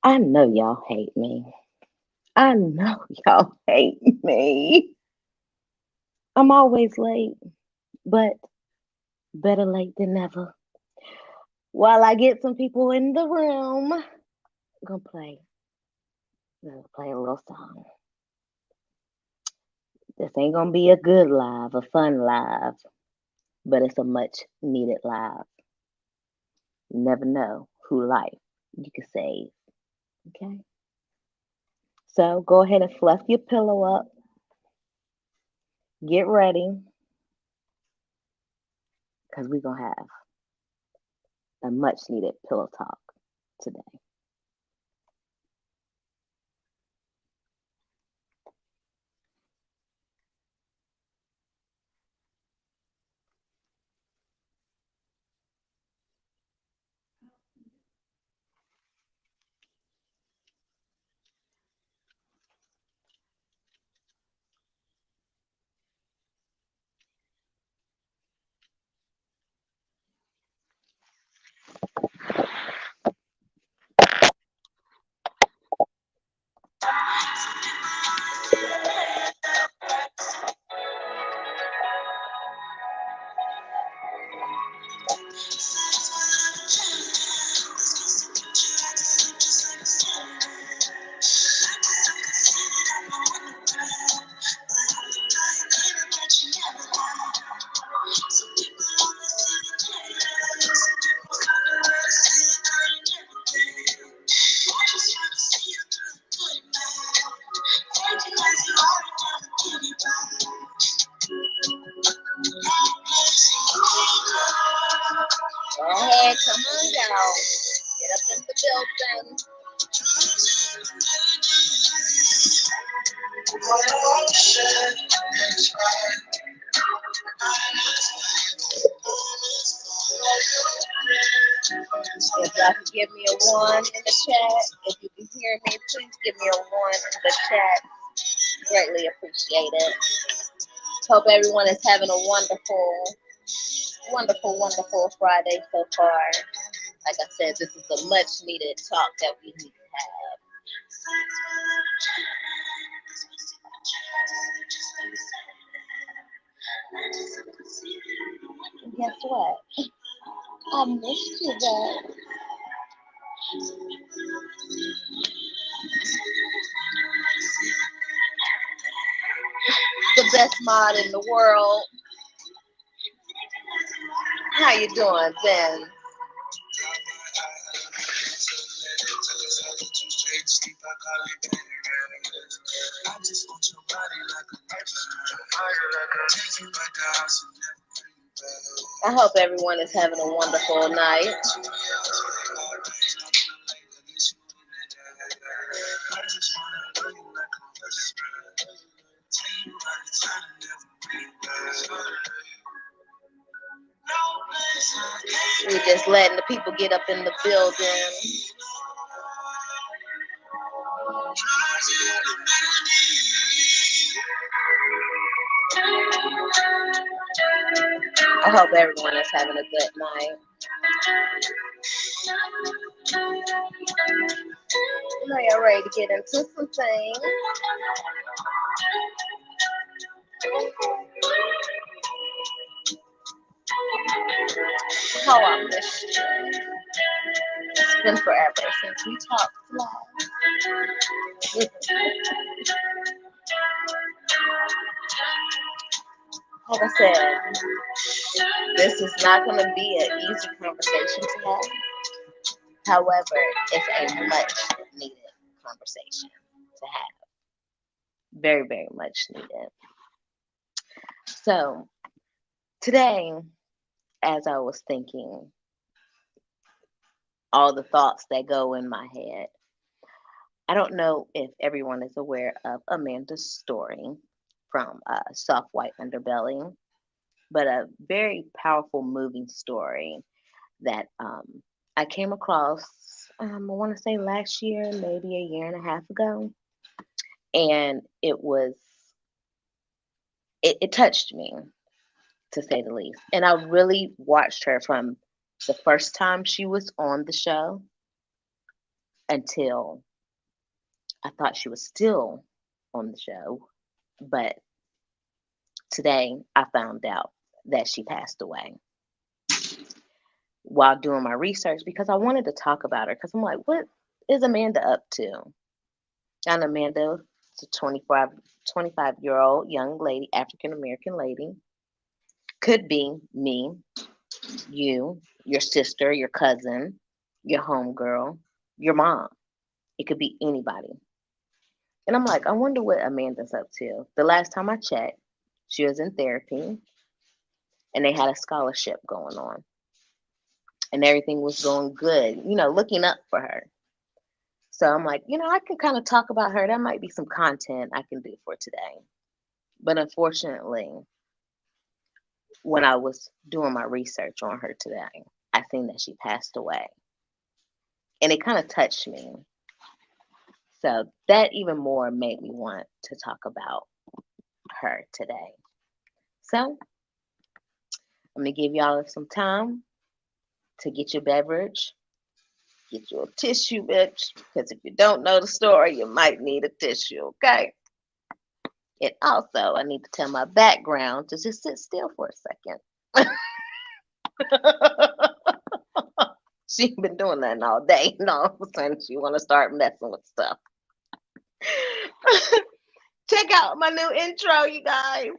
I know y'all hate me. I know y'all hate me. I'm always late, but better late than never. While I get some people in the room, I'm gonna play a little song. This ain't gonna be a good live, a fun live, but it's a much needed live. You never know who life you can save. Okay? So go ahead and fluff your pillow up. Get ready, because we're gonna have a much needed pillow talk today. Go ahead, come on down. Get up in the building. If y'all can give me a one in the chat, if you can hear me, please give me a one in the chat. Greatly appreciate it. Hope everyone is having a wonderful Friday so far. Like I said, this is a much needed talk that we need to have. And guess what? I missed you, though. The best mod in the world. How you doing, Ben? I hope everyone is having a wonderful night. We're just letting the people get up in the building. I hope everyone is having a good night. You know you're ready to get into some things. How I missed you. It's been forever since we talked last. Like I said, this is not going to be an easy conversation to have. However, it's a much needed conversation to have. Very, very much needed. So, today, as I was thinking, all the thoughts that go in my head, I don't know if everyone is aware of Amanda's story from Soft White Underbelly, but a very powerful, moving story that I came across, I want to say last year, maybe a year and a half ago. And it touched me, to say the least. And I really watched her from the first time she was on the show until I thought she was still on the show. But today I found out that she passed away while doing my research because I wanted to talk about her because I'm like, what is Amanda up to? And Amanda is a 25-year-old young lady, African American lady. Could be me, you, your sister, your cousin, your homegirl, your mom. It could be anybody. And I'm like, I wonder what Amanda's up to. The last time I checked, she was in therapy and they had a scholarship going on. And everything was going good, looking up for her. So I'm like, I can kind of talk about her. That might be some content I can do for today. But unfortunately, when I was doing my research on her today, I seen that she passed away. And it kind of touched me. So that even more made me want to talk about her today. So I'm going to give y'all some time to get your beverage, get you a tissue, bitch. Because if you don't know the story, you might need a tissue, okay? And also, I need to tell my background to just sit still for a second. She's been doing that all day, and all of a sudden she want to start messing with stuff. Check out my new intro, you guys.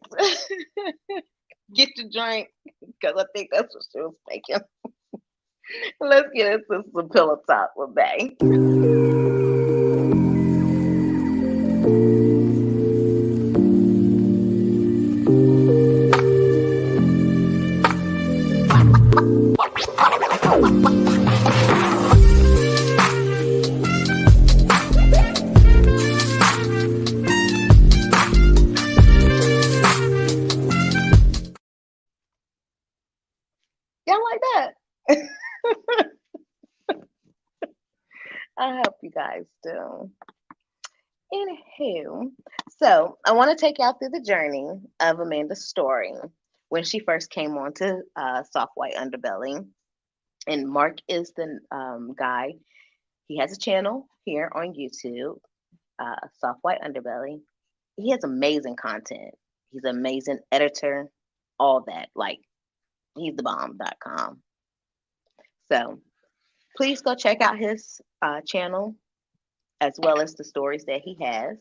Get your drink, because I think that's what she was thinking. Let's get into some pillow talk with Bay. Y'all like that? I hope you guys do. Anywho, so I want to take y'all through the journey of Amanda's story when she first came on to Soft White Underbelly. And Mark is the guy. He has a channel here on YouTube, Soft White Underbelly. He has amazing content. He's an amazing editor, all that. Like, he's the bomb.com. So please go check out his channel as well as the stories that he has.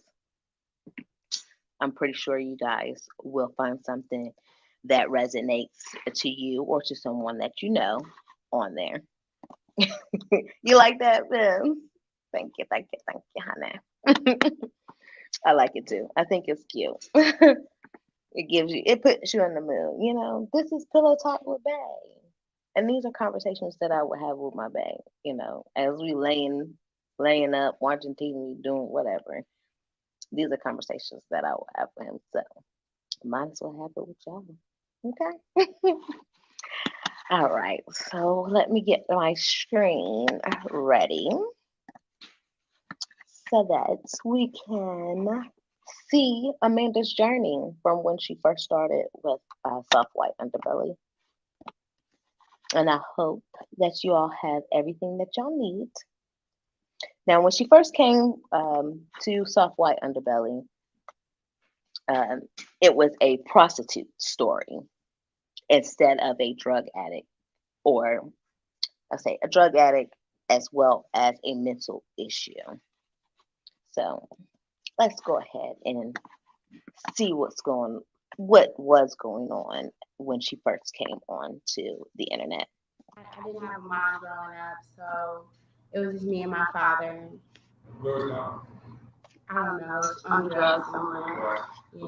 I'm pretty sure you guys will find something that resonates to you or to someone that you know on there. You like that, Ben? Thank you, honey. I like it too. I think it's cute. It puts you in the mood. This is Pillow Talk with Bay. And these are conversations that I would have with my bae, as we laying up, watching TV, doing whatever. These are conversations that I will have with him. So might as well have it with y'all. Okay. All right. So let me get my screen ready so that we can see Amanda's journey from when she first started with Soft White Underbelly. And I hope that you all have everything that y'all need. Now, when she first came to Soft White Underbelly, it was a prostitute story instead of a drug addict, or I say a drug addict as well as a mental issue. So let's go ahead and see what was going on when she first came on to the internet. I didn't have a mom growing up, so it was just me and my father. Where was mom? I don't know, on drugs somewhere. Yeah.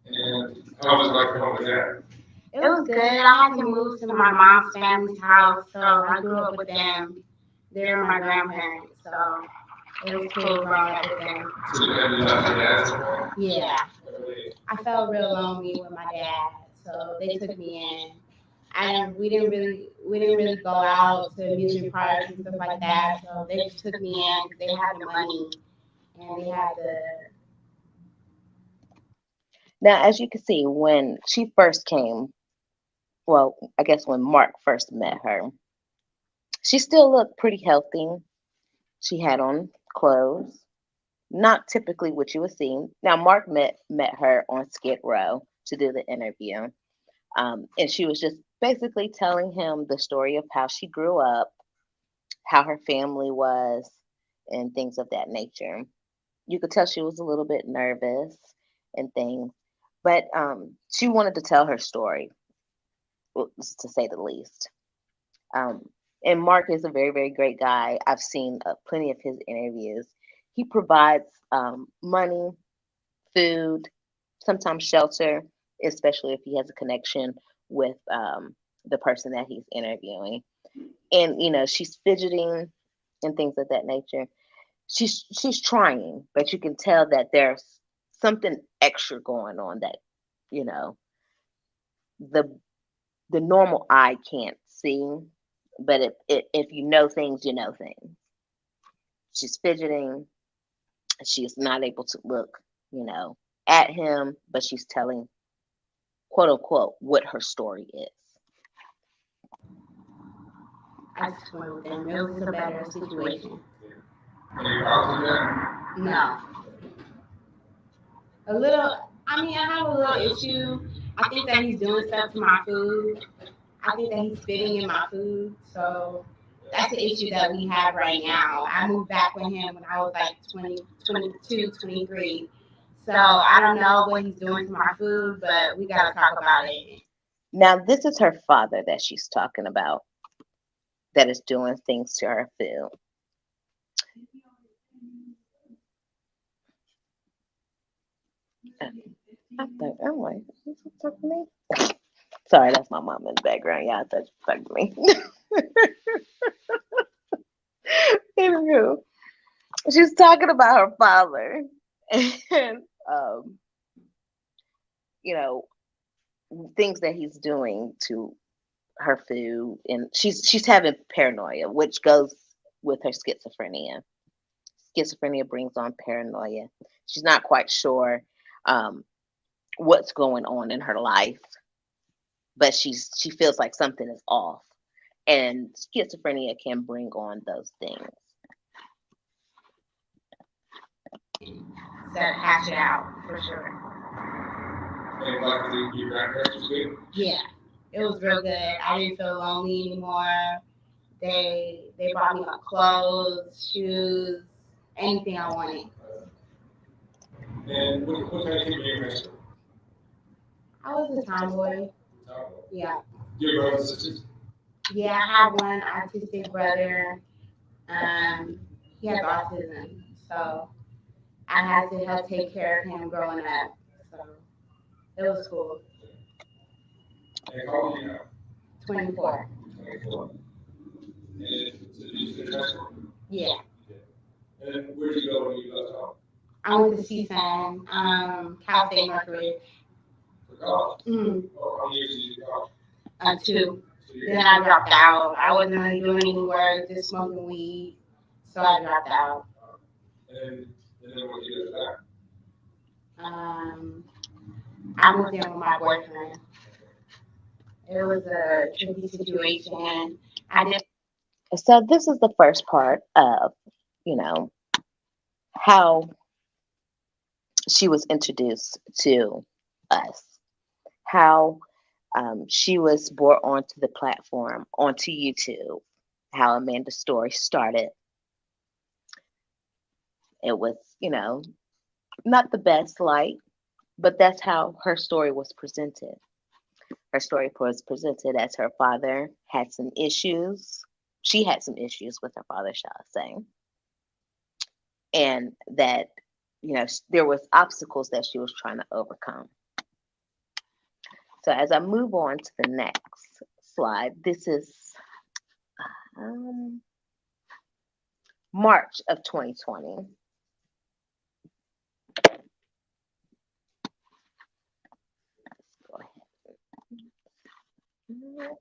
And how was it like home with dad? It was good. I had to move to my mom's family's house, so I grew up with them. They were my grandparents, so it was cool growing up with them. So you had left your dad somewhere? Yeah. I felt real lonely with my dad, so they took me in. We didn't really go out to amusement parks and stuff like that. So they just took me in because they had the money and they had the. Now, as you can see, when she first came, well, I guess when Mark first met her, she still looked pretty healthy. She had on clothes, not typically what you would see. Now, Mark met her on Skid Row to do the interview, and she was just basically telling him the story of how she grew up, how her family was, and things of that nature. You could tell she was a little bit nervous and things, but she wanted to tell her story, to say the least. Um, and Mark is a very, very great guy. I've seen plenty of his interviews. He provides money, food, sometimes shelter, especially if he has a connection with the person that he's interviewing. And she's fidgeting and things of that nature. She's trying, but you can tell that there's something extra going on that you know the the normal eye can't see. But if you know things, you know things. She's fidgeting. She's not able to look, you know, at him, but she's telling, quote unquote, what her story is. I just went with them. It was just a better situation. Are you proud of that? No. A little, I mean, I have a little issue. I think that he's doing stuff to my food. I think that he's spitting in my food. So that's the issue that we have right now. I moved back with him when I was like 20, 22, 23. So I don't know what he's doing to my food, but we got to talk about it. Now, this is her father that she's talking about that is doing things to her food. I think, oh, wait, is it talking to me? Sorry, that's my mom in the background. Yeah, I thought you were talking to me. Anywho, she's talking about her father and, you know, things that he's doing to her food, and she's having paranoia, which goes with her schizophrenia. Schizophrenia brings on paranoia. She's not quite sure um, what's going on in her life, but she feels like something is off, and schizophrenia can bring on those things. So hash it out for sure. And like your grandparents was good? Yeah, it was real good. I didn't feel lonely anymore. They brought me like clothes, shoes, anything I wanted. And what kind of kid were you in high school? I was a tomboy. Yeah. Do you have brothers and sisters? Yeah, I have one autistic brother. He has autism, so I had to help take care of him growing up. So it was cool. And how old are you now? 24. 24. And so did you finish high school? Yeah. And then where did you go when you left home? I went to CSUN, Cal State Northridge. For college? Mm-hmm. Oh, how many years did you do college? 2. 2 Then years. I dropped out. I wasn't really doing any work, just smoking weed. So I dropped out. And then what did you do after I moved in with my boyfriend. It was a tricky situation. I did. So this is the first part of, you know, how she was introduced to us, how she was brought onto the platform, onto YouTube, how Amanda's story started. It was, not the best light, but that's how her story was presented. Her story was presented as her father had some issues. She had some issues with her father, shall I say, and that there was obstacles that she was trying to overcome. So as I move on to the next slide, this is March of 2020. Let's go ahead.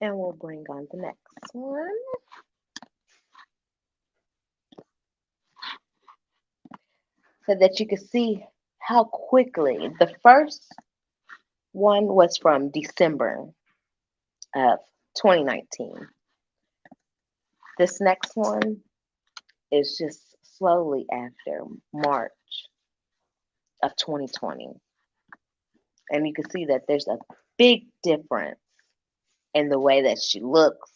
And we'll bring on the next one. So that you can see how quickly the first one was from December of 2019. This next one is just slowly after March of 2020. And you can see that there's a big difference in the way that she looks,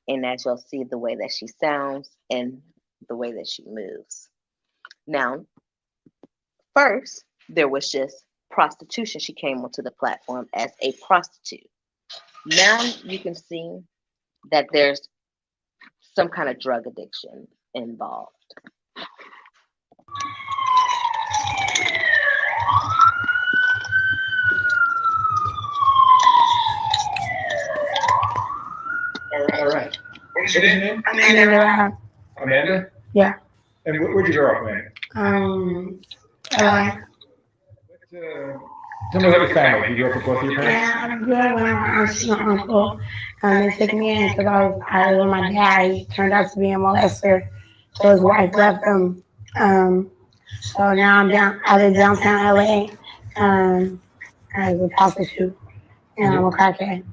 and as you'll see, the way that she sounds and the way that she moves. Now, first, there was just prostitution. She came onto the platform as a prostitute. Now you can see that there's some kind of drug addiction involved. All right. What is your name? Amanda Rabb. Amanda? Yeah. And where'd you grow up, Amanda? LA. Tell me about your family. You grew up with both of your parents? Yeah, I grew up with my auntie and uncle. They took me in because I was with my dad. He turned out to be a molester, so his wife left him. So now I live downtown LA as a prostitute, and I'm a crackhead.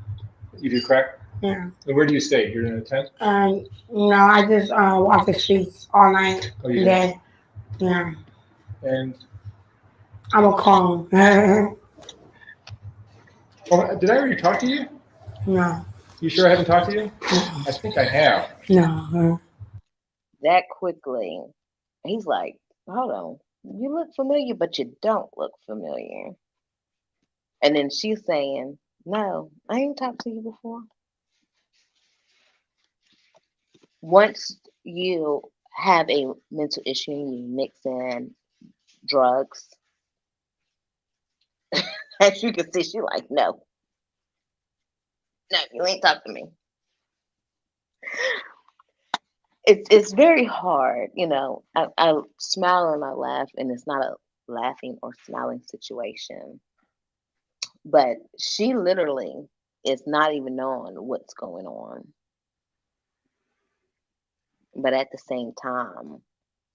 You do crack? Yeah. And where do you stay? You're in a tent? No, I just walk the streets all night. Oh, you do? Day. Yeah. And I'm a clone. oh, did I already talk to you? No. You sure I haven't talked to you? I think I have. No. That quickly, he's like, hold on, you look familiar, but you don't look familiar. And then she's saying, no, I ain't talked to you before. Once you have a mental issue and you mix in drugs, as you can see, she's like, no, you ain't talking to me. It's very hard, I smile and I laugh, and it's not a laughing or smiling situation. But she literally is not even knowing what's going on. But at the same time,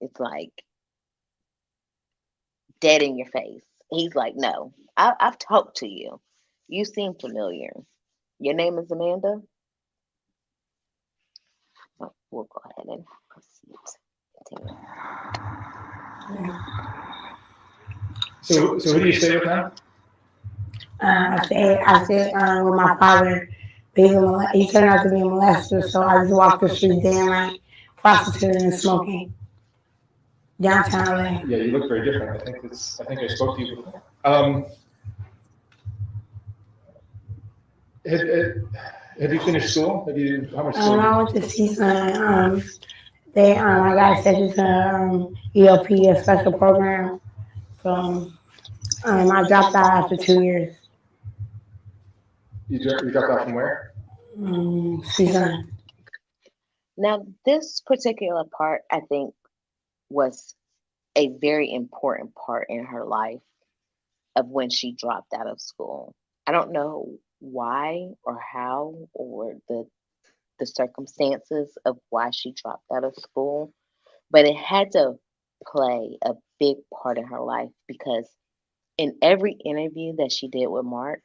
it's like dead in your face. He's like, no, I've talked to you. You seem familiar. Your name is Amanda? Oh, we'll go ahead and proceed. Continue. So who do you stay with now? I stay with my father. He turned out to be a molester, so I just walk the streets day and night, prostituting and smoking. Downtown LA. Yeah, you look very different. I think I spoke to you before. Have you finished school? How much school? I went to CSUN. I got accepted to ELP, a special program. So I dropped out after 2 years. You dropped out from where? CSUN. Now, this particular part, I think, was a very important part in her life of when she dropped out of school. I don't know why or how or the circumstances of why she dropped out of school, but it had to play a big part in her life because in every interview that she did with Mark,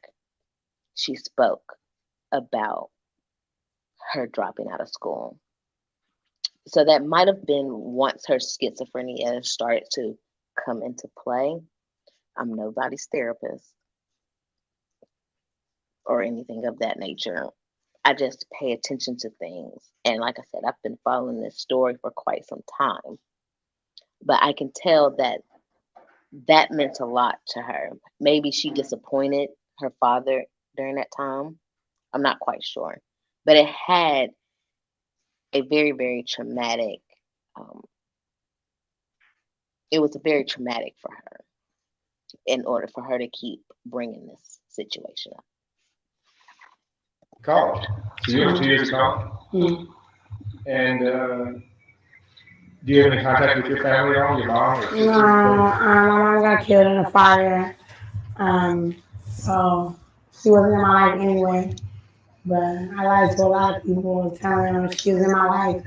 she spoke about her dropping out of school. So that might have been once her schizophrenia started to come into play. I'm nobody's therapist or anything of that nature. I just pay attention to things. And like I said, I've been following this story for quite some time. But I can tell that that meant a lot to her. Maybe she disappointed her father during that time. I'm not quite sure. But it had a very, very traumatic, it was very traumatic for her in order for her to keep bringing this situation up. College. So you went 2 years of college? Mm-hmm. And do you have any contact with your family at all? Your mom or sister? No, my mom got killed in a fire. So she wasn't in my life anyway. But I lied to a lot of people telling them she was in my life,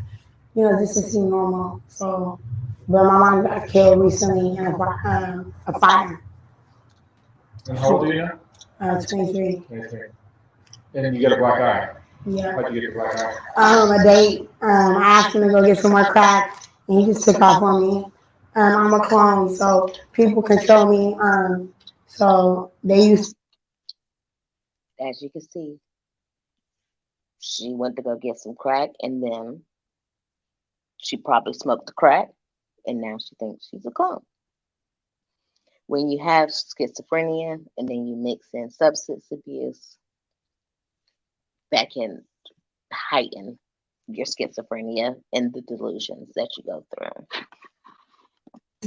just to seem normal. So, but my mom got killed recently in a fire. And how old are you now? 23. 23. And you got a black eye. Yeah. How'd you get the black eye? A date. I asked him to go get some more crack, and he just took off on me. I'm a clone, so people control me. So they used. As you can see, she went to go get some crack, and then she probably smoked the crack, and now she thinks she's a clone. When you have schizophrenia and then you mix in substance abuse, that can heighten your schizophrenia and the delusions that you go through.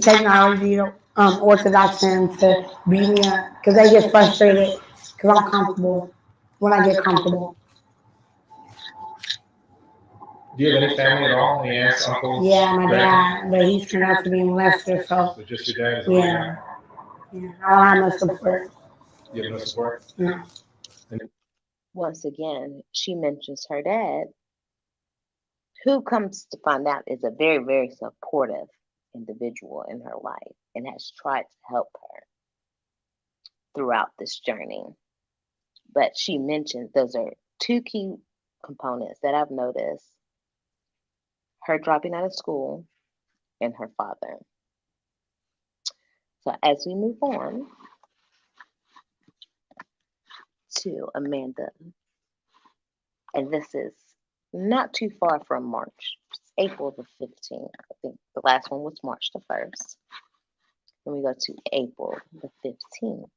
Technology, orthodox them to beat me up because they get frustrated because I'm comfortable when I get comfortable. Do you have any family at all? Any aunts, uncles? Yeah, my dad, but he's turned out to be a molester, so So just your dad is yeah, yeah. I don't have no support. You have no support? No. Once again, she mentions her dad, who comes to find out is a very, very supportive individual in her life and has tried to help her throughout this journey. But she mentioned those are two key components that I've noticed: her dropping out of school and her father. So as we move on to Amanda, and this is not too far from March. It's April the 15th. I think the last one was March the 1st. Then we go to April the 15th.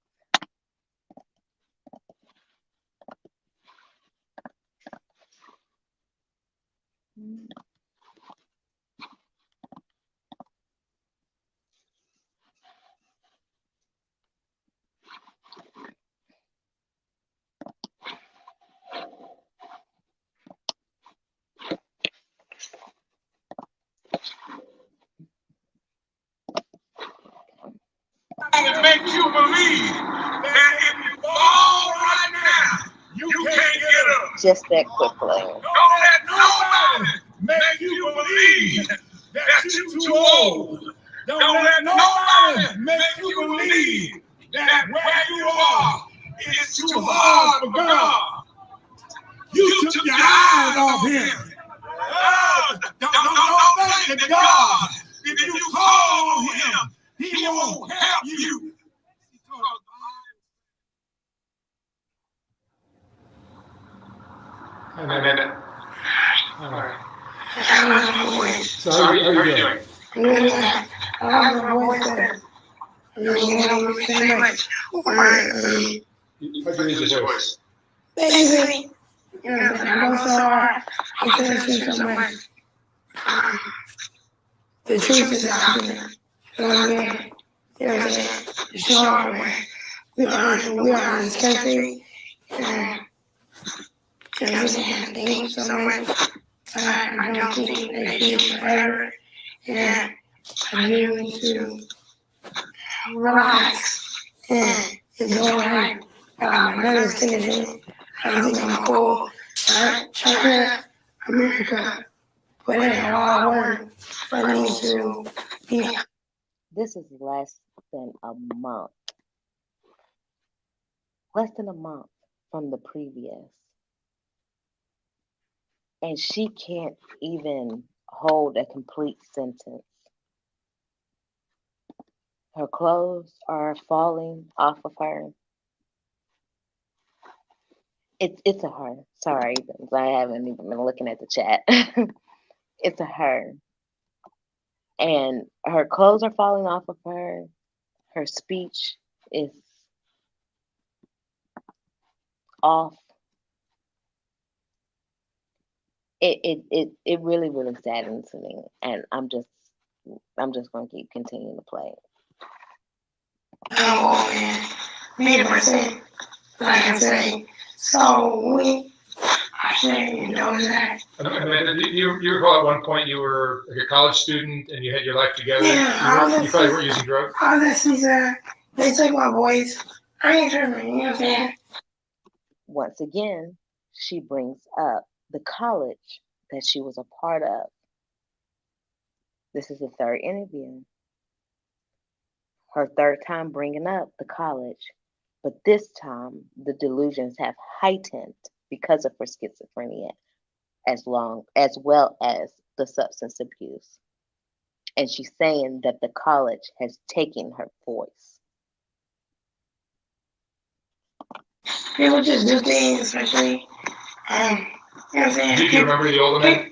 It makes you believe that if you fall right now, you can't get up. Just that quickly. Don't let nobody make you believe that you're too old. Don't let nobody make you believe that where you are is too hard for God. You took your eyes off Him. Don't think that God, if you call on Him, He won't help you. Amanda. So So how are you doing? I have my voice better. I don't say much. How'd you lose your voice? Basically, I go so hard. I couldn't see so much. Um, the truth is out there. There's a short way. We are in this country. And thank you so much. I don't think they should forever. And I need to relax and enjoy life. My brother's finishing. I think I'm cool. China, America, put in a lot of work for me to be. This is less than a month. Less than a month from the previous. And she can't even hold a complete sentence. Her clothes are falling off of her. It's a her. Sorry, I haven't even been looking at the chat. It's a her. And her clothes are falling off of her. Her speech is off. It really, really saddens me. And I'm just gonna keep continuing to play. Oh, man, 100%, like I say. So I say, that. Amanda, you recall at one point you were like a college student and you had your life together? Yeah, you probably weren't using drugs? I was listening they took my voice. I ain't tripping, you know what I'm saying? Once again, she brings up the college that she was a part of. This is the third interview. Her third time bringing up the college, but this time the delusions have heightened because of her schizophrenia, as well as the substance abuse. And she's saying that the college has taken her voice. People just do things, especially, you know what I'm saying? Do you remember the older man?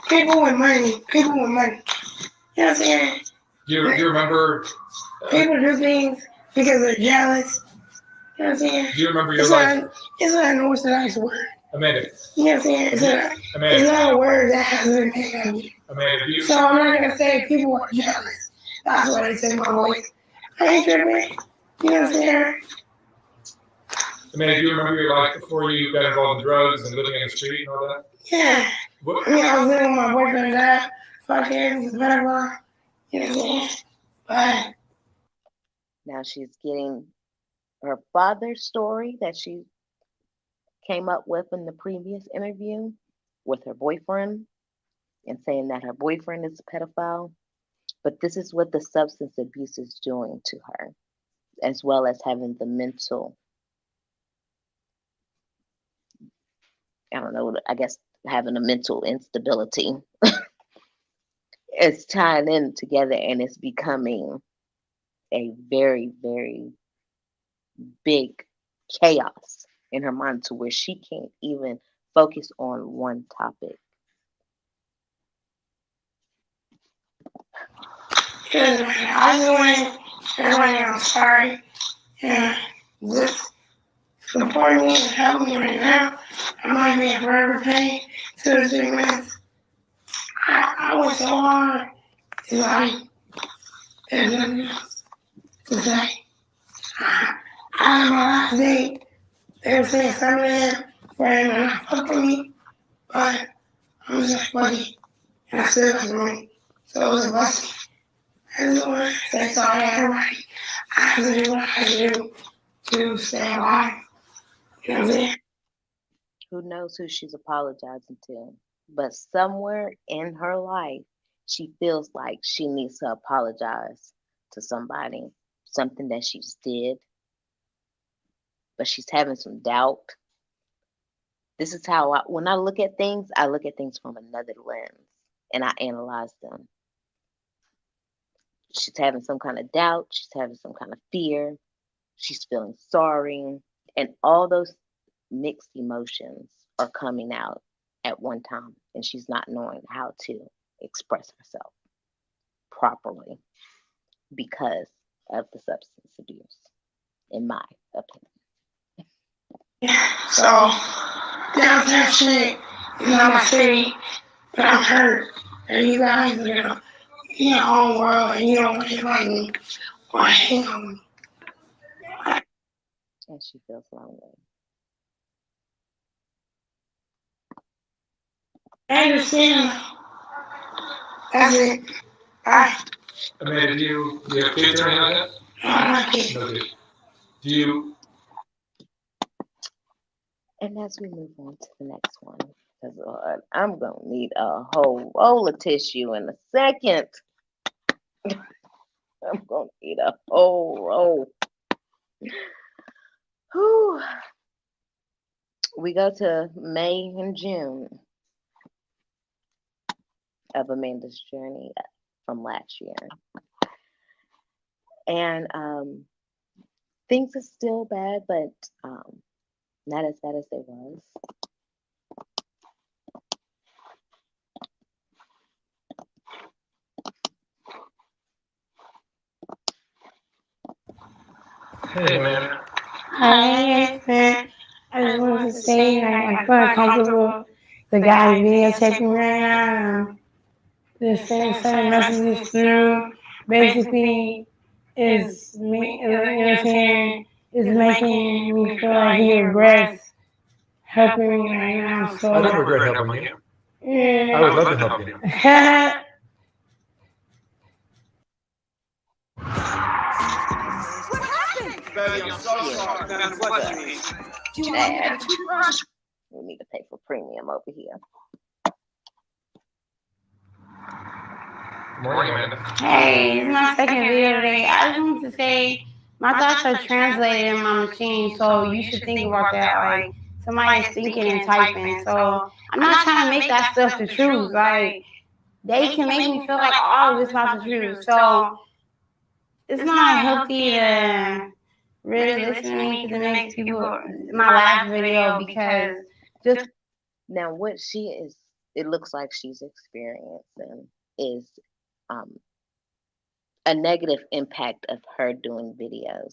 People with money. People with money. You know what I'm saying? Do you remember? People do things because they're jealous. You know what I'm saying? Do you remember your life? It's not an orthodox word. Amanda. You know what I'm saying? It's not a word that has been made of you. Amanda, do you? So I'm not going to say people are jealous. That's what I say in my voice. I ain't tripping. You know what I'm saying? Amanda, do you remember your life before you got involved in drugs and living in the street and all that? Yeah. What? I mean, I was living with my boyfriend and that. Fucking, whatever. You know what I'm saying? But Now she's getting her father's story that she came up with in the previous interview with her boyfriend and saying that her boyfriend is a pedophile. But this is what the substance abuse is doing to her, as well as having the mental, I don't know, I guess having a mental instability. It's tying in together and it's becoming a very, very big chaos in her mind to where she can't even focus on one topic. I just want everybody, I'm sorry. Yeah. Just support me and help me right now. I might be in forever pain 2 to 3 minutes. I went so hard. It's like, there's nothing else to say. I had my last date. They were saying something there where they not fuck with me, but I was just fuck it. And I still got the money. So it was a blessing. I just want to say sorry to everybody. I have to do what I have to do to stay alive. You know what I'm saying? Who knows who she's apologizing to? But somewhere in her life, she feels like she needs to apologize to somebody, something that she's did, but she's having some doubt. This is how when I look at things from another lens and I analyze them. She's having some kind of doubt, she's having some kind of fear, she's feeling sorry, and all those mixed emotions are coming out at one time, and she's not knowing how to express herself properly because of the substance abuse, in my opinion. So, downtown shit is not my city, but I'm hurt. And you guys are gonna be in your own world and you don't want to invite me or hang on me. And she feels lonely. I understand. That's it. Bye. Amanda, do you have kids or anything like that? No, I'm not kidding. No kids. Do you? And as we move on to the next one, because I'm going to need a whole roll of tissue in a second. I'm going to need a whole roll. Whew. We go to May and June of Amanda's journey from last year. And things are still bad, but not as bad as they was. Hey, man. Hi, man. I just wanted to say, like, I feel uncomfortable. The guy videotaping me right now. Just saying certain messages through. Basically, is me, you know what I'm saying? Is making me feel like he regrets helping me right now. So I don't regret helping you. yeah. I would love to help you. Baby, I'm so sorry, man. What that mean? Bad. We need to pay for premium over here. Good morning, Amanda. Hey, it's my second video today. I just wanted to say my thoughts are translated in my machine, so you should think about that. Like, somebody is thinking and typing. So I'm not trying to make that stuff the truth. Like, they can make me feel like, oh, it's not the truth. So it's not healthy to really listen to me because it makes people, my last video, because just Now, what she is, it looks like she's experiencing is um, a negative impact of her doing videos.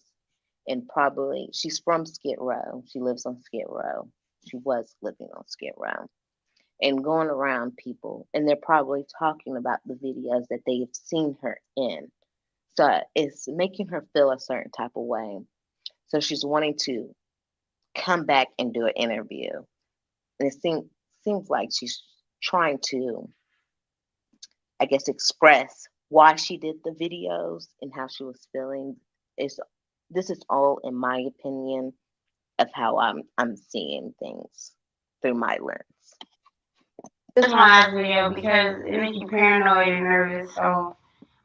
And probably she's from Skid Row. She lives on Skid Row. She was living on Skid Row and going around people, and they're probably talking about the videos that they've seen her in. So it's making her feel a certain type of way. So she's wanting to come back and do an interview. And it seems like she's trying to, I guess, express why she did the videos and how she was feeling. It's this is all in my opinion of how I'm seeing things through my lens. this is my last video because it makes you paranoid and nervous. So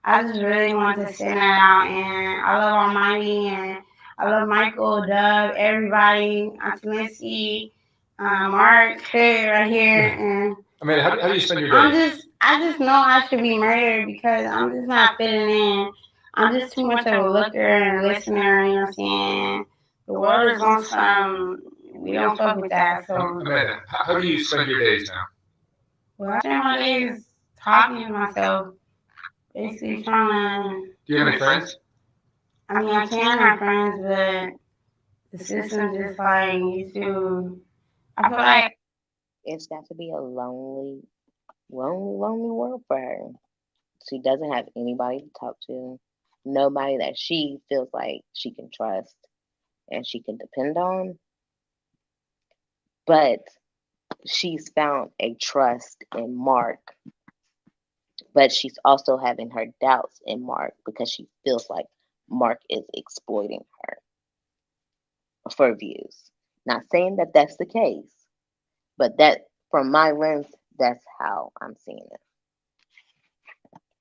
I just really want to send that out. And I love Almighty, and I love Michael, Dub, everybody, Auntie Lindsay, Mark, right here. And I mean, how do you spend your days? I just know I should be murdered because I'm just not fitting in. I'm just too much of a looker and listener, you know what I'm saying? The world is on some, we don't fuck with that. So, Amanda, how do you spend your days now? well, I spend my days talking to myself, basically trying to. Do you have any friends? I mean, I can have friends, but the system just like used to. I feel like It's got to be a lonely world for her. She doesn't have anybody to talk to, nobody that she feels like she can trust and she can depend on. But she's found a trust in Mark, but she's also having her doubts in Mark because she feels like Mark is exploiting her for views. Not saying that that's the case, but that from my lens, that's how I'm seeing it.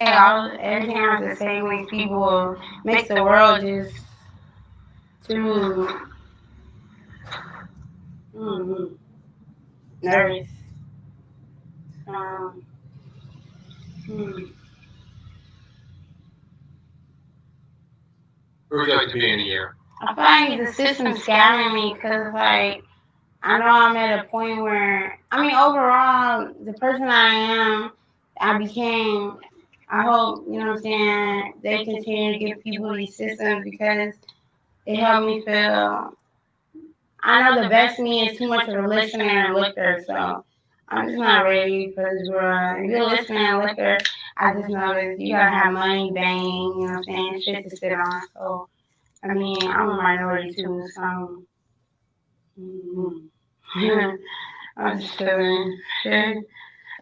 everything I was just saying makes people, makes the world just too nervous. Um, hmm. Where would you like to be in a year? I feel like the system's scamming me because, like, I know I'm at a point where, I mean, overall, the person I am, I became, I hope, you know what I'm saying, they continue to give people these systems because it helped me feel, I know the best me is too much of a listener and looker, so I'm just not ready for this world. If you're a listener and looker, I just noticed you gotta have money, bang, you know what I'm saying, shit to sit on, so, I mean, I'm a minority too, so, I'm just feeling,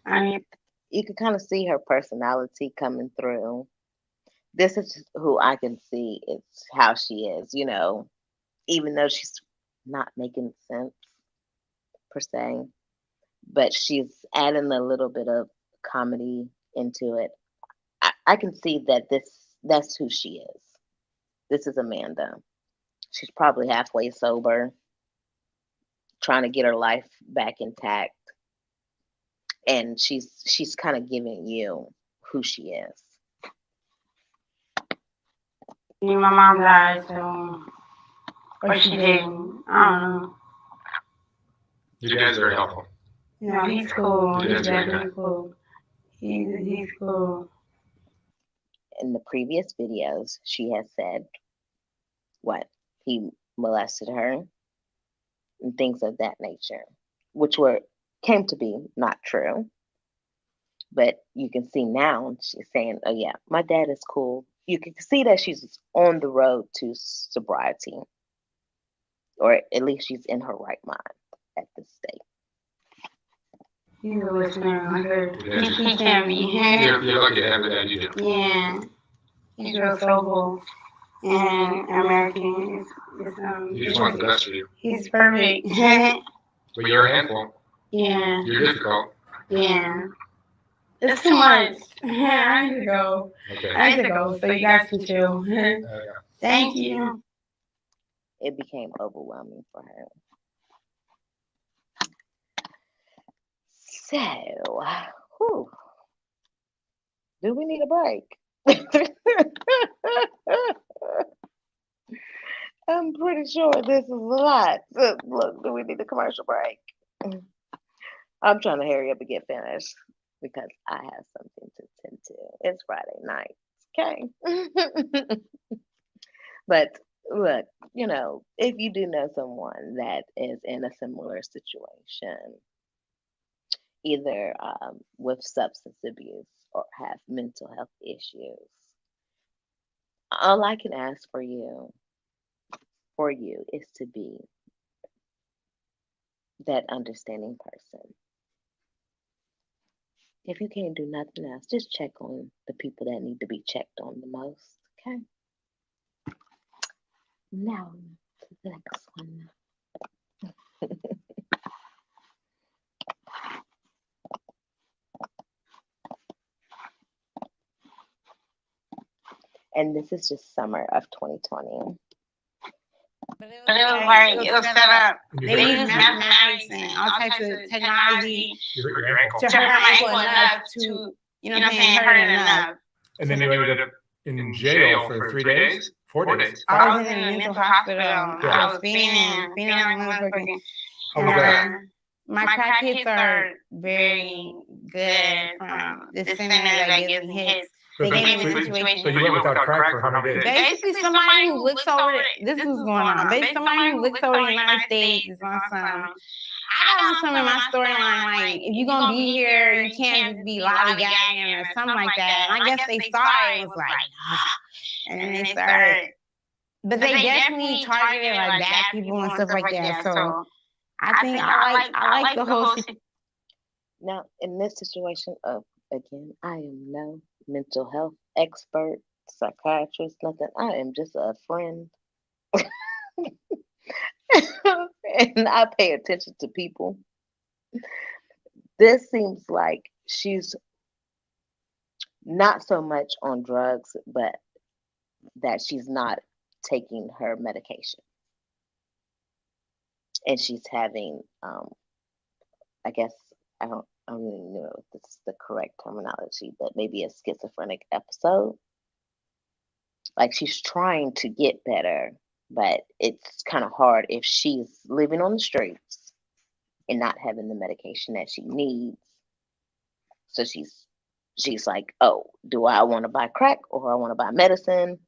I mean, You can kind of see her personality coming through. This is who I can see. It's how she is, even though she's not making sense per se, but she's adding a little bit of comedy into it. I can see that that's who she is. This is Amanda. She's probably halfway sober, trying to get her life back intact, and she's kind of giving you who she is. my mom died, so, or she didn't, I don't know. Your dad's very helpful. No, he's cool. Your He's dad's very definitely good. cool. He's cool. In the previous videos, she has said what he molested her and things of that nature, which came to be not true. But you can see now she's saying, "Oh yeah, my dad is cool." You can see that she's on the road to sobriety, or at least she's in her right mind at this state. He's a listener. I heard. Yeah. He can be. You're lucky to have a dad you do. Yeah. He's real soulful and American. He just wants the best for you. He's perfect. But you're a handful. Yeah. You're difficult. Yeah. It's too much. I need to go. Okay. I need to go so you guys can chill. Thank you. It became overwhelming for her. So, whew, do we need a break? I'm pretty sure this is a lot. Look, do we need a commercial break? I'm trying to hurry up and get finished because I have something to tend to. It's Friday night. Okay. But look, if you do know someone that is in a similar situation, either with substance abuse or have mental health issues, all I can ask for you is to be that understanding person. If you can't do nothing else, just check on the people that need to be checked on the most. Okay. Now to the next one. And this is just summer of 2020. But it But was it was set up. They used mathematics and all types of technology You hurt your ankle. to hurt my ankle enough to, hurt it enough. And then you ended up in jail for 3 days? 4 days? I was in a mental hospital. Yeah. I was feeling like motherfucking. How was that? My crack hits are very good from the center that gives me hits. They gave me the situation. So you went without crack for how many days? Basically, somebody who looks over this is what's going on. Basically, somebody who looks over the United States is on some. I got on some in my storyline, like, if you're gonna be here, you can't just be lollygagging or something like that. And I guess they saw it and was like, and then they started. But they definitely targeted like bad people and stuff like that. So I think I like the whole situation. Now, in this situation, again, I am no mental health expert, psychiatrist, nothing. I am just a friend. And I pay attention to people. This seems like she's not so much on drugs, but that she's not taking her medication. And she's having, I guess, I don't really know if this is the correct terminology, but maybe a schizophrenic episode. Like she's trying to get better, but it's kind of hard if she's living on the streets and not having the medication that she needs. So she's like, oh, do I want to buy crack or I want to buy medicine?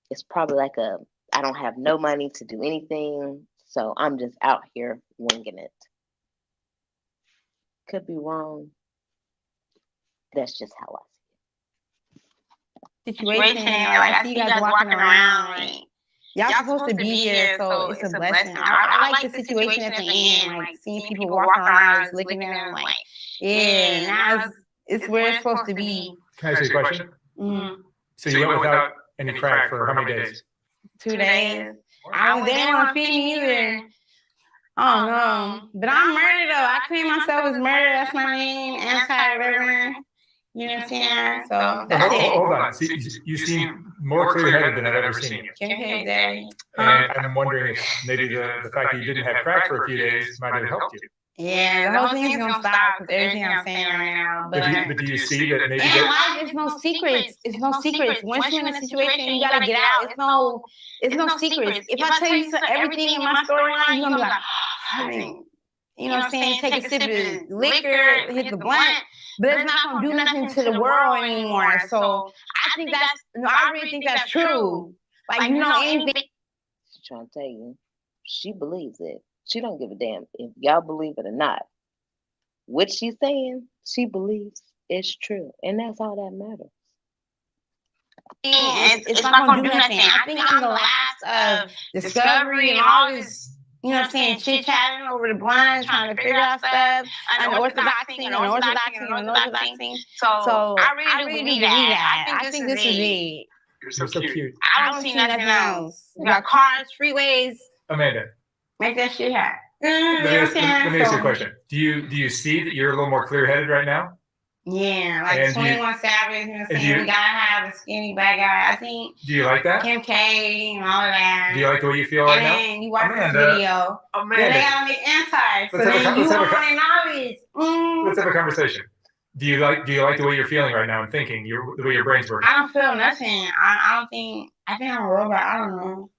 It's probably like I don't have no money to do anything, so I'm just out here winging it. Could be wrong. That's just how I see Situation. Like I see you guys walking around. Like, y'all supposed to be here, so it's a blessing. I like the situation at the end, like seeing people walk around, just looking at them, like, yeah, now it's where it's supposed to be. Can I ask you a question? Mm-hmm. So you went without any crack for how many days? 2 days. They didn't want to feed me either. Oh no. But I'm murder though. I claim myself as murder. That's my name. Anti-whatever. You know what I'm saying? So that's it. Hold on. See, you seem more clear-headed than I've ever seen you. Okay, Daddy. And I'm wondering if maybe the fact that you didn't have crack for a few days might have helped you. Yeah, the whole thing's gonna stop with everything I'm saying right now. But do you see that maybe in life, there's no secrets. It's no secrets. Once you're in a situation, you gotta get out. It's no secrets. If I tell you everything in my storyline, you're gonna be like, you know what I'm saying? Take a sip of liquor, hit the blunt, but it's not gonna do nothing to the world anymore. So I think I really think that's true. Like, anything. She's trying to tell you, she believes it. She don't give a damn if y'all believe it or not. What she's saying, she believes it's true. And that's all that matters. It's not going to do nothing. I think I'm the last of discovery and all this, you know what I'm saying, chit-chatting over the blunt, trying to figure out stuff, unorthodoxing. So I really believe that. I think this is it. You're so cute. I don't see nothing else. We got cars, freeways. Amanda. Make that shit happen. Let me ask you a question. Do you see that you're a little more clear-headed right now? Yeah, like And do you- 21 Savage, you know what I'm and do saying? you- We gotta have a skinny black guy. I think Do you like that? Kim K and all of that. Do you like the way you feel right And now? then you watch Amanda, this video. Then they Amanda, gotta make anti. So Let's have a then con- you let's have a want con- an knowledge. let's have a conversation. Do you like the way you're feeling right now and thinking, the way your brain's working? I don't feel nothing. I think I'm a robot. I don't know.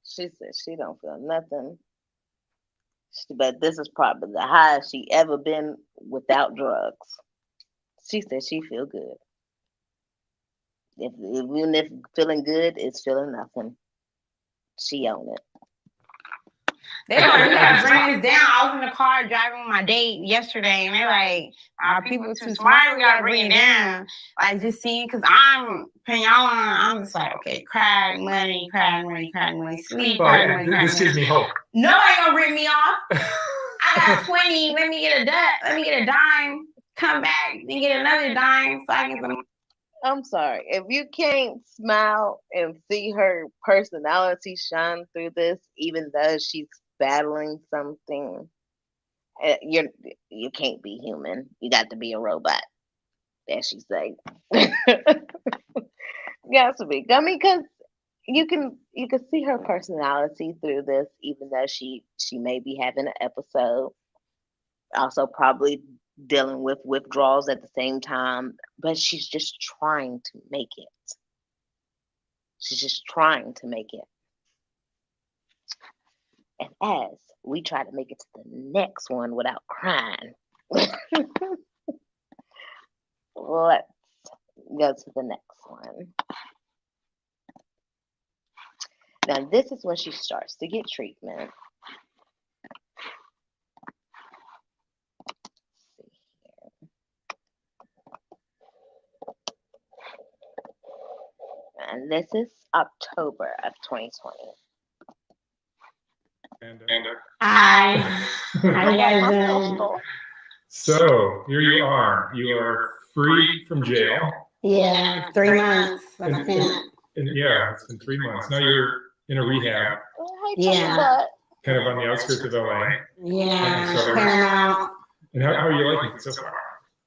She said she don't feel nothing. But this is probably the highest she ever been without drugs. She said she feel good. Even if feeling good is feeling nothing, she own it. They were like, we gotta bring this down. I was in the car driving with my date yesterday, and they're like, our people too smart. We gotta bring it down. Like just seeing, cause I'm paying y'all on. I'm just like, okay, crack money, sleep. Well, this gives me hope. Nobody gonna rip me off. I got 20. Let me get a dime. Come back, then get another dime. So I can some. I'm sorry. If you can't smile and see her personality shine through this, even though she's battling something, you can't be human. You got to be a robot, as she say. Got to be. I mean, because you can see her personality through this, even though she may be having an episode. Also, probably dealing with withdrawals at the same time, but she's just trying to make it. She's just trying to make it. And as we try to make it to the next one without crying, let's go to the next one. Now, this is when she starts to get treatment. And this is October of 2020. Hi. How you guys doing? So here you are. You are free from jail. Yeah, 3 months. And yeah, it's been 3 months. Now you're in a rehab, Yeah. kind of on the outskirts of LA. Yeah, So- Paramount. And how are you liking it so far?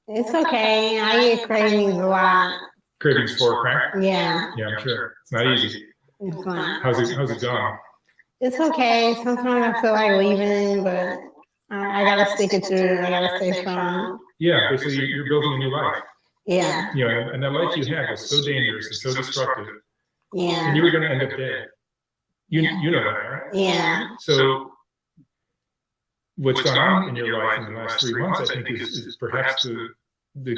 It's okay. I get cravings a lot. Cravings for crack? Yeah, Yeah, I'm sure. It's not easy. it's fine. How's it going? It's okay. Sometimes I feel like leaving, but I gotta stick it through. I gotta stay strong. Yeah, basically you're building a new life. Yeah, You know, and that life you had was so dangerous and so destructive, and yeah, you were going to end up dead. You know that, right? yeah, So what's gone on in your life in the last 3 months, I think, is perhaps the way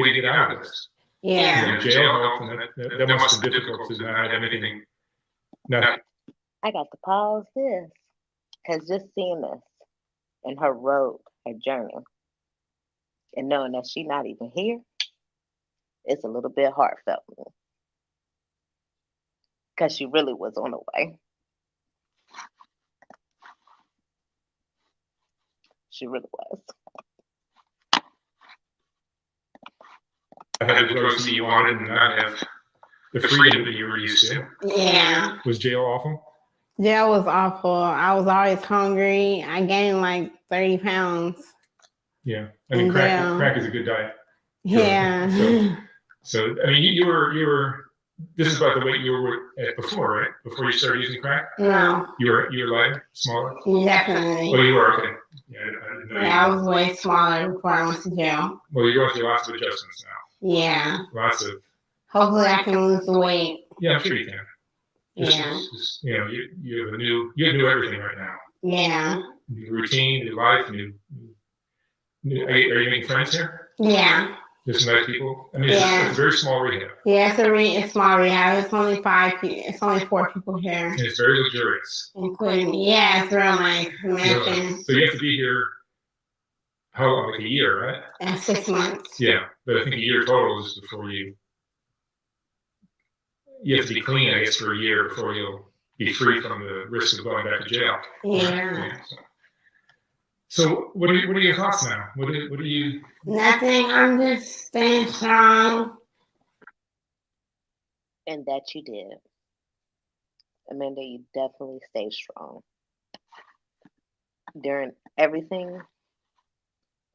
to get out of this. yeah. You know, jail helped, and that must have been difficult to not have anything. Not I got to pause this because just seeing this in her road, her journey, and knowing that she's not even here, it's a little bit heartfelt because she really was on the way. She really was. have the drugs that you wanted and not have the freedom that you were used to. Yeah. Was jail awful? Jail was awful. I was always hungry. I gained like 30 pounds. Yeah, I mean, crack is a good diet. Yeah. So I mean, you were. This is about the weight you were at before, right? Before you started using crack. No. You were lighter, smaller. Definitely. Well, you were, okay. Yeah, I didn't know. Yeah, I was way smaller before I went to jail. Well, you're going through lots of adjustments now. Yeah. Lots of. Hopefully, I can lose the weight. Yeah, I'm sure you can. Yeah. Just, you know, you have new everything right now. Yeah. New routine, new life, new. Are you making friends here? Yeah. There's some nice people. I mean, Yeah. it's a very small rehab. Yeah, it's small rehab. It's only 5 people. It's only 4 people here, And it's very luxurious. including me. Yeah, it's real nice. Mansion. So you have to be here. How long? Like a year, right? And 6 months. Yeah, but I think a year total is before you have to be clean, I guess, for a year before you'll be free from the risk of going back to jail. Yeah. So what are your thoughts now? What are you? Nothing. I'm just staying strong. And that you did. Amanda, you definitely stayed strong. During everything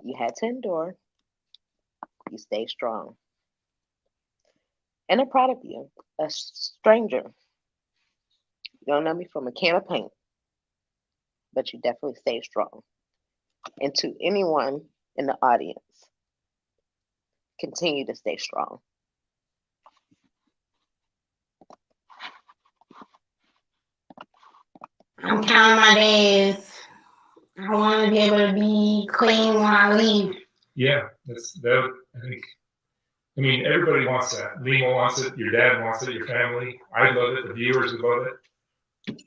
you had to endure, You stay strong. And I'm proud of you. A stranger. You don't know me from a can of paint, but you definitely stay strong. And to anyone in the audience, continue to stay strong. I'm counting my days. I want to be able to be clean when I leave. Yeah, that's that. I think. I mean, everybody wants that. Lima wants it. Your dad wants it. Your family. I love it. The viewers would love it.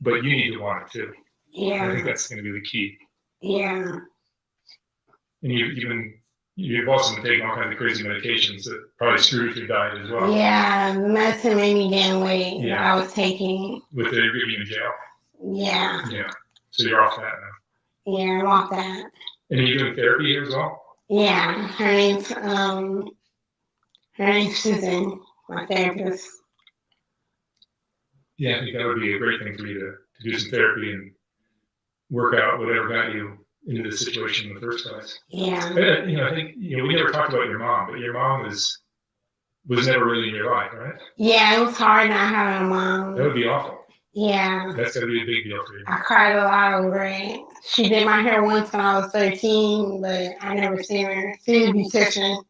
But you need to want it too. Yeah. I think that's going to be the key. Yeah. And you've also been taking all kinds of crazy medications that probably screwed your diet as well. Yeah, the medicine made me gain weight that Yeah. I was taking. With the giving in jail. Yeah. Yeah. So you're off that now. Yeah, I'm off that. And you're doing therapy here as well? Yeah. Her name's Susan, my therapist. Yeah, I think that would be a great thing for you to do some therapy and work out whatever got you into this situation in the first place. Yeah. I think we never talked about your mom, but your mom was never really in your life, right? Yeah, it was hard not having a mom. That would be awful. Yeah. That's got to be a big deal for you. I cried a lot over it. She did my hair once when I was 13, but I never seen her. She was a beautician.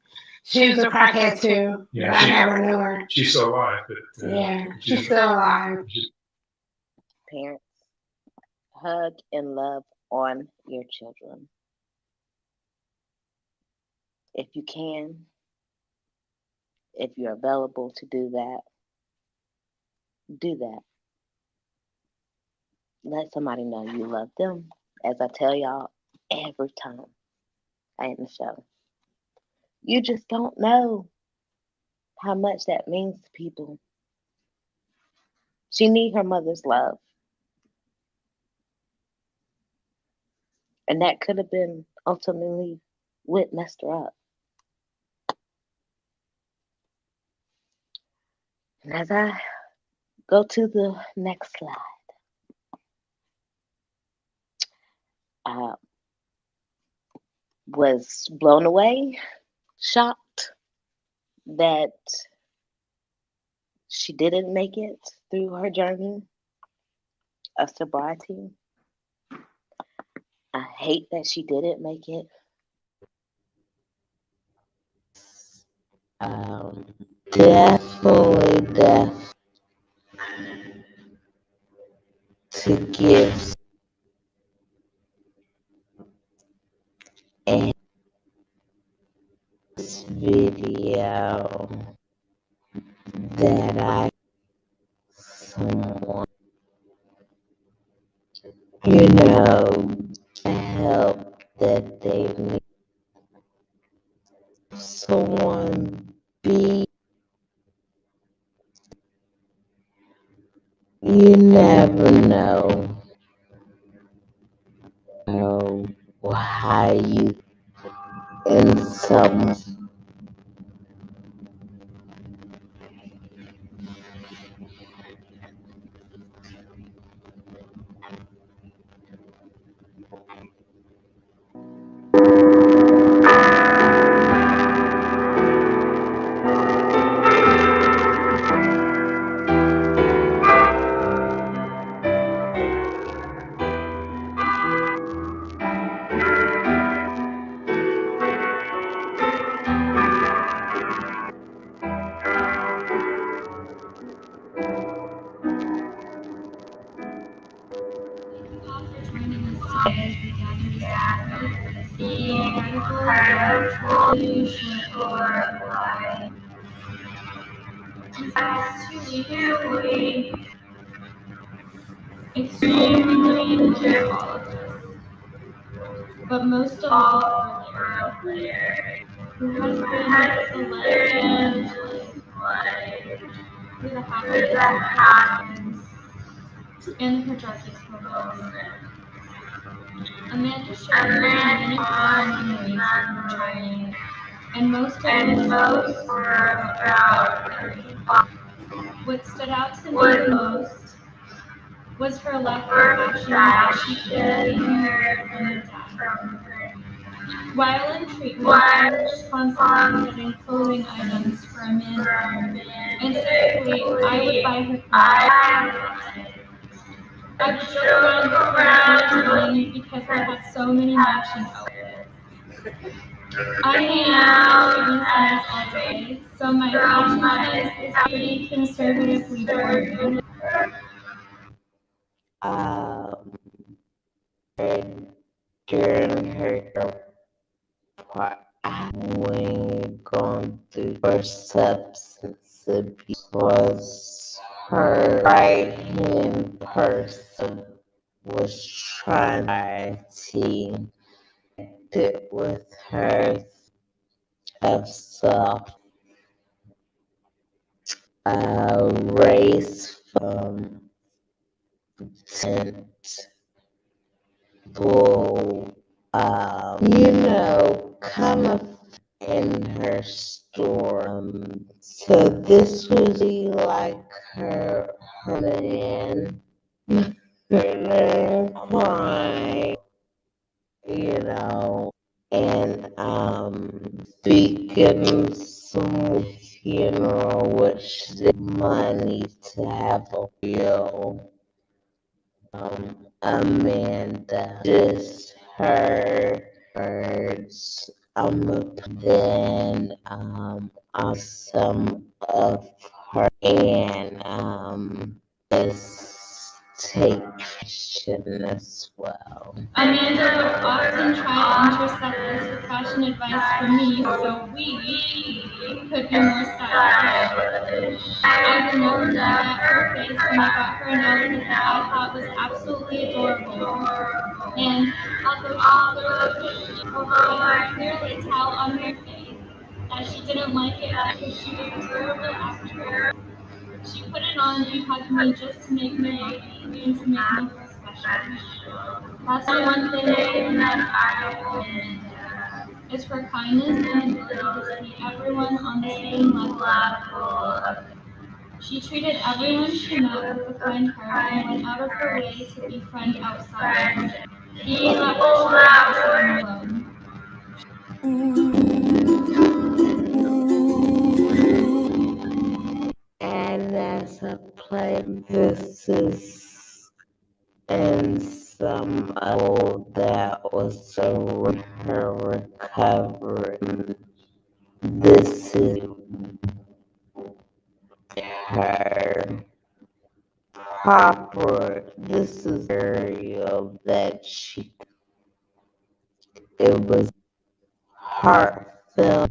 She was a crackhead too. Yeah, but I never knew her. She's still alive, but yeah, she's still alive. Parents, hug and love on your children. If you can, if you're available to do that, do that. Let somebody know you love them, as I tell y'all every time I end the show. You just don't know how much that means to people. She needs her mother's love. And that could have been ultimately what messed her up. And as I go to the next slide, I was blown away, shocked that she didn't make it through her journey of sobriety. I hate that she didn't make it. Definitely to give in this video that I someone help that they need. Someone be, you never know how you in some extremely difficult, but most of all for Larry, who has been the legend through the happiest and her darkest moments. Amanda shared many fun memories of her childhood, and most of those were about her. What stood out to me the most was her love for fashion that she could hear from her dad. While in treatment, I was responsible for getting clothing items for Amanda, and typically I would buy her clothes. I would joke around with her in the evening because we had so many matching outfits. I hang out in treatment centers all day, so my fashion sense is pretty conservatively boring. During her part when going through her substance abuse was her right hand person was trying to fit with her of self race from tent full kind of in her store. So this was like her man, her crying, and speaking some funeral, which the money to have a real Amanda, just her words. Then some of her and this take action as well. Amanda would often try to intercept this with fashion advice from me so we could be more stylish. I would never forget her face when I got her an outfit that I thought was absolutely adorable. And although I could clearly tell on her face that she didn't like it because she was a terrible actress, she put it on and hugged me just to make me happy and to make me feel special. That's the one thing that I owe Amanda. It's her kindness and ability to see everyone on the same level. She treated everyone she met with a kind heart and went out of her way to befriend outsiders, even that were alone. And as a play, this is and some that was around her recovery. This is her this is area that it was heartfelt.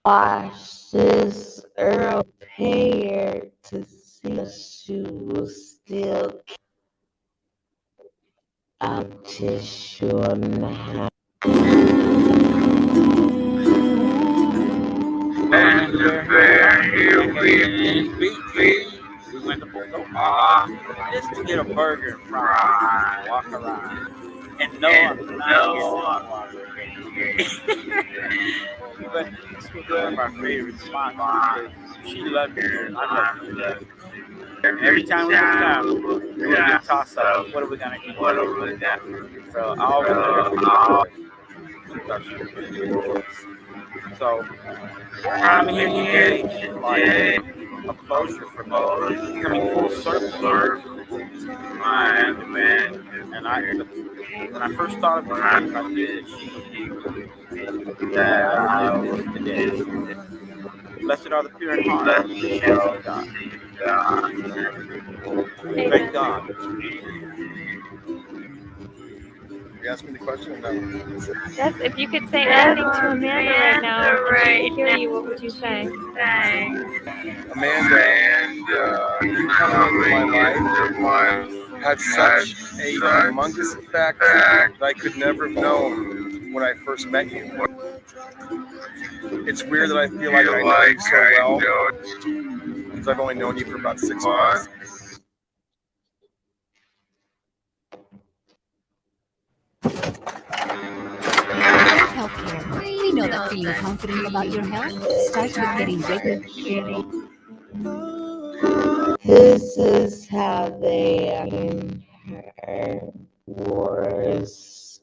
Watch this Earl pair to see she was still out to sure now. We went to Boca just to get a burger and fries, to walk around. And no, I'm not getting but this was one of our favorite spots because she loved it and I loved it. And every time we would come, we would get tossed up. What are we going to eat? So I always loved it. So I'm here today is like a closure for me, coming full circle. And when I first thought of this, I knew that she would be that I would live today. Blessed are the pure in heart, they shall see God. Thank God. You asked me the question? No. Yes, if you could say anything to Amanda right now, if she could hear you, what would you say? Amanda, you coming into my life had such a humongous effect that I could never have known when I first met you. It's weird that I feel like I know you so well because I've only known you for about 6 months. Healthcare. We know that feeling confident about your health starts with getting regular. This is how they her was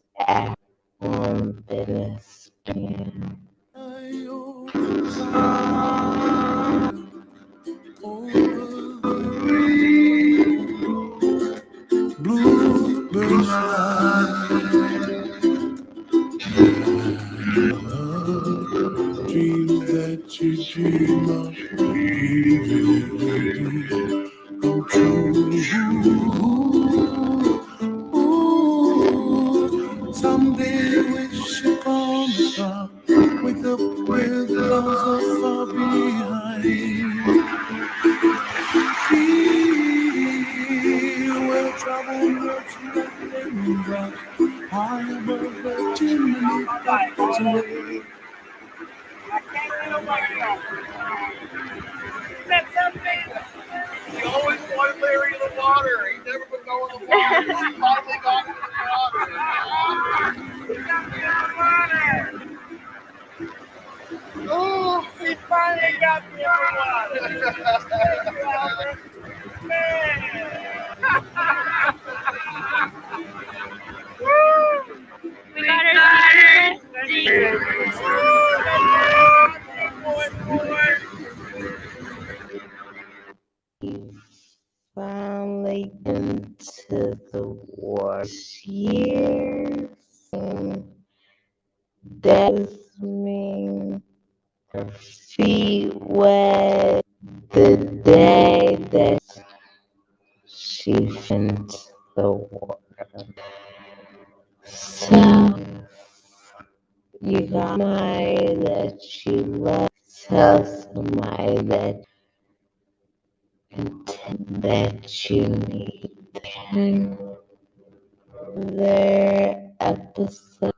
birds fly. Dreams that you dream of, dreams really do come true. Ooh, someday wish upon a star, wake up with clouds so far behind. Feel where trouble lurks nothing but high above the chimney pots away. I can't get away from it. That's something. He always wanted Larry in the water. He never would go in the water. He finally got in the water. He got me in the water. Oh, he finally got me in the water. Thank you, Albert. Man. Woo! We got our secret. Finally into the worst year. That was me. Her feet wet. The day that she went to the water. So you got somebody that you love. Tell somebody that you need. Their episode